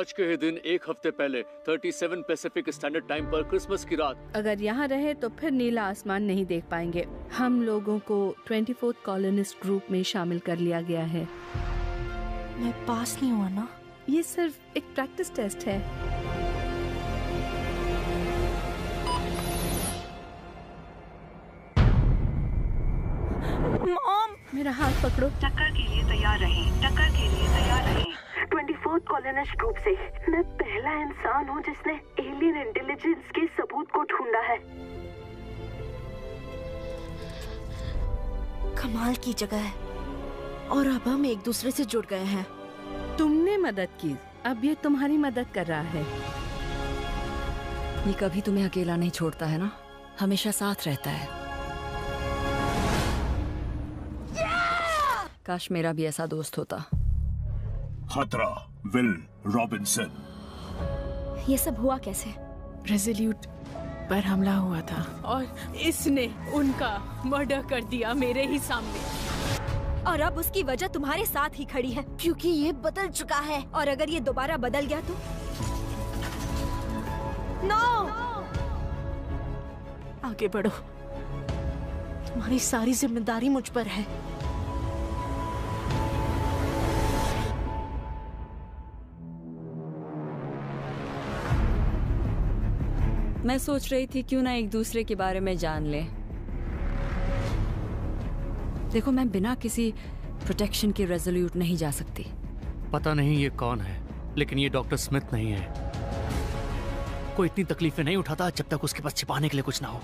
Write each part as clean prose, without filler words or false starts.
आज के ही दिन एक हफ्ते पहले 37 पैसिफिक स्टैंडर्ड टाइम पर क्रिसमस की रात अगर यहाँ रहे तो फिर नीला आसमान नहीं देख पाएंगे। हम लोगों को 24th कॉलोनिस्ट ग्रुप में शामिल कर लिया गया है। मैं पास नहीं हुआ ना? ये सिर्फ एक प्रैक्टिस टेस्ट है। मॉम, मेरा हाथ पकड़ो। टक्कर के लिए तैयार रहें, टक्कर के लिए तैयार रहें। 24th कॉलोनिस्ट ग्रुप से मैं पहला इंसान हूँ जिसने एलियन इंटेलिजेंस के सबूत को ढूंढा है। कमाल की जगह है और अब हम एक दूसरे से जुड़ गए हैं। तुमने मदद की, अब ये तुम्हारी मदद कर रहा है। ये कभी तुम्हें अकेला नहीं छोड़ता है ना, हमेशा साथ रहता है। काश मेरा भी ऐसा दोस्त होता। खतरा, विल रॉबिन्सन। ये सब हुआ कैसे? रेजोल्यूट पर हमला हुआ था और इसने उनका मर्डर कर दिया मेरे ही सामने। और अब उसकी वजह तुम्हारे साथ ही खड़ी है क्योंकि ये बदल चुका है। और अगर ये दोबारा बदल गया तो नो! आगे बढ़ो, तुम्हारी सारी जिम्मेदारी मुझ पर है। मैं सोच रही थी क्यों ना एक दूसरे के बारे में जान ले। देखो, मैं बिना किसी प्रोटेक्शन के रेजोल्यूट नहीं जा सकती। पता नहीं ये कौन है, लेकिन ये डॉक्टर स्मिथ नहीं है। कोई इतनी तकलीफें नहीं उठाता जब तक उसके पास छिपाने के लिए कुछ ना हो।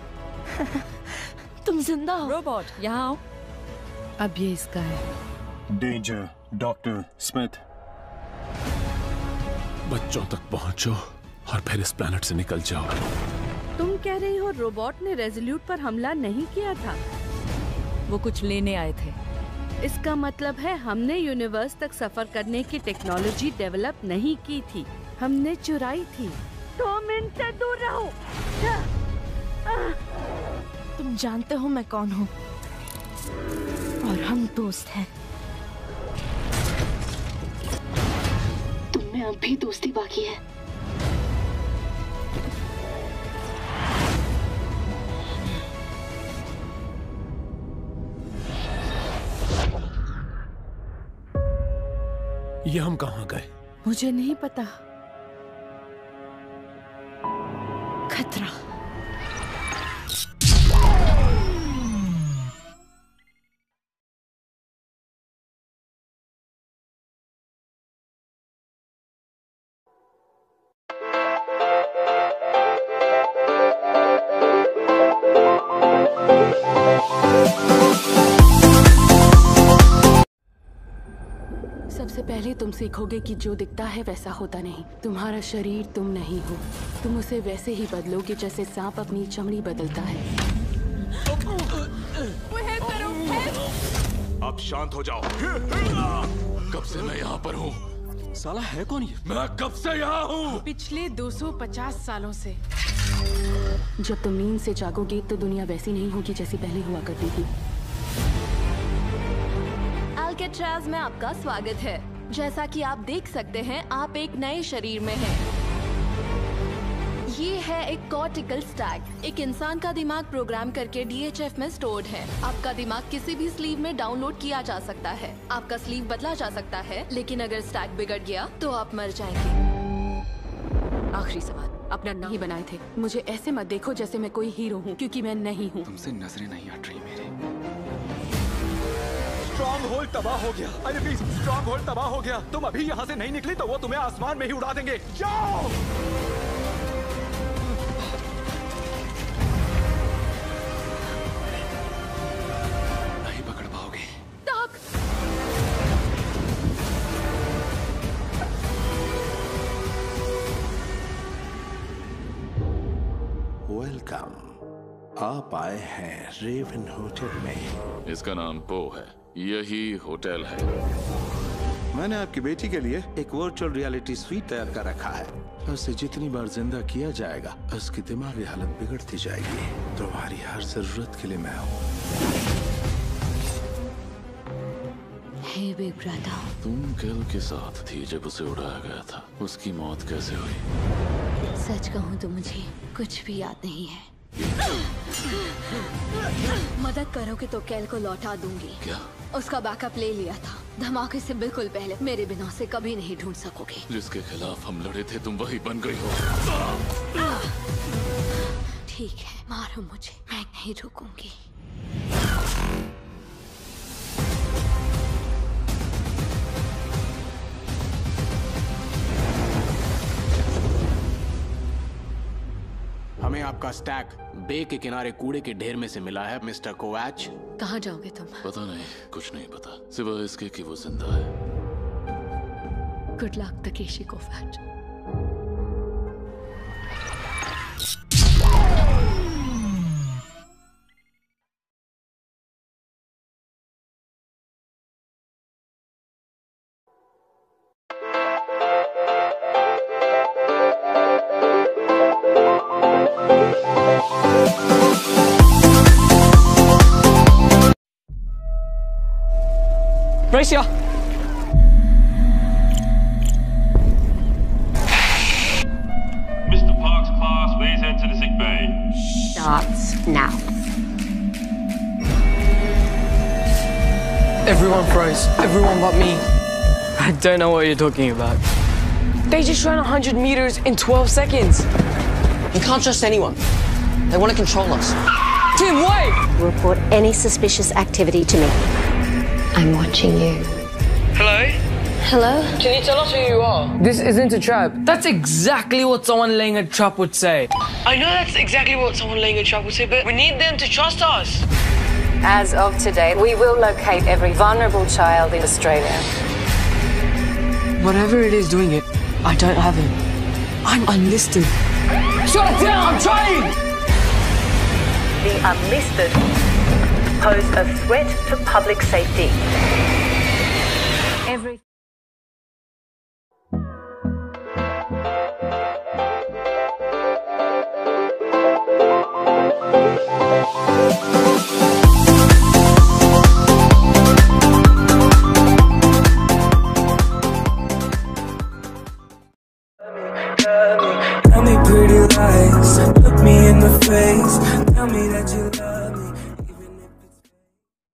तुम जिंदा हो। रोबोट, यहाँ आओ। अब ये इसका है। Danger, doctor Smith. बच्चों तक पहुंचो और फिर इस प्लेनेट से निकल जाओ। तुम कह रही हो रोबोट ने रेजोल्यूट पर हमला नहीं किया था? वो कुछ लेने आए थे। इसका मतलब है हमने यूनिवर्स तक सफर करने की टेक्नोलॉजी डेवलप नहीं की थी, हमने चुराई थी। 2 मिनट से दूर रहो। तुम जानते हो मैं कौन हूँ और हम दोस्त हैं। तुम में अब भी दोस्ती बाकी है। ये हम कहाँ गए? मुझे नहीं पता। खतरा। सबसे पहले तुम सीखोगे कि जो दिखता है वैसा होता नहीं। तुम्हारा शरीर तुम नहीं हो, तुम उसे वैसे ही बदलोगे जैसे सांप अपनी चमड़ी बदलता है। अब शांत हो जाओ। कब से मैं यहाँ पर हूँ? साला है कौन ये? मैं कब से यहाँ हूँ? पिछले 250 सालों से। जब तुम नींद से जागोगे तो दुनिया वैसी नहीं होगी जैसी पहले हुआ करती थी। अल्केट्राज़ में आपका स्वागत है। जैसा कि आप देख सकते हैं, आप एक नए शरीर में हैं। ये है एक कॉर्टिकल स्टैक। एक इंसान का दिमाग प्रोग्राम करके DHF में स्टोर्ड है। आपका दिमाग किसी भी स्लीव में डाउनलोड किया जा सकता है। आपका स्लीव बदला जा सकता है, लेकिन अगर स्टैक बिगड़ गया तो आप मर जाएंगे। आखिरी सवाल, अपना नहीं बनाए थे। मुझे ऐसे मत देखो जैसे मैं कोई हीरो हूँ, क्योंकि मैं नहीं हूँ। तुमसे नजरें नहीं हट रही मेरे। स्ट्रॉन्ग होल्ड तबाह हो गया। अरे प्लीज, स्ट्रॉन्ग होल्ड तबाह हो गया। तुम अभी यहाँ से नहीं निकली तो वो तुम्हें आसमान में ही उड़ा देंगे। जाओ! नहीं पकड़ पाओगे। वेलकम। आप आए हैं रेवन होटल में। इसका नाम पो है, यही होटल है। मैंने आपकी बेटी के लिए एक वर्चुअल रियलिटी स्वीट तैयार कर रखा है। उसे जितनी बार जिंदा किया जाएगा उसकी दिमागी हालत बिगड़ती जाएगी। तुम्हारी हर जरूरत के लिए मैं हूँ। हे बिग ब्रदर, तुम कैल के साथ थी जब उसे उड़ाया गया था। उसकी मौत कैसे हुई? सच कहूँ तो मुझे कुछ भी याद नहीं है। मदद करोगे तो कैल को लौटा दूंगी। क्या? उसका बैकअप ले लिया था धमाके से बिल्कुल पहले। मेरे बिना उसे कभी नहीं ढूंढ सकोगे। जिसके खिलाफ हम लड़े थे तुम वही बन गई हो। ठीक है, मारो मुझे, मैं नहीं रुकूंगी। हमें आपका स्टैक बे के किनारे कूड़े के ढेर में से मिला है मिस्टर कोवैच। कहाँ जाओगे तुम? पता नहीं, कुछ नहीं पता सिवाय इसके कि वो जिंदा है। Good luck Takeshi Kovacs. Brace ya! Mr. Park's class, please head to the sick bay. Starts now. Everyone froze. Everyone but me. I don't know what you're talking about. They just ran 100 meters in 12 seconds. You can't trust anyone. They want to control us. Tim, wait! Report any suspicious activity to me. I'm watching you. Hello? Hello? Can you tell us who you are? This isn't a trap. That's exactly what someone laying a trap would say. I know that's exactly what someone laying a trap would say, but we need them to trust us. As of today, we will locate every vulnerable child in Australia. Whatever it is doing it, I don't have it. I'm unlisted. Shut it down! I'm trying! The unlisted pose a threat to public safety.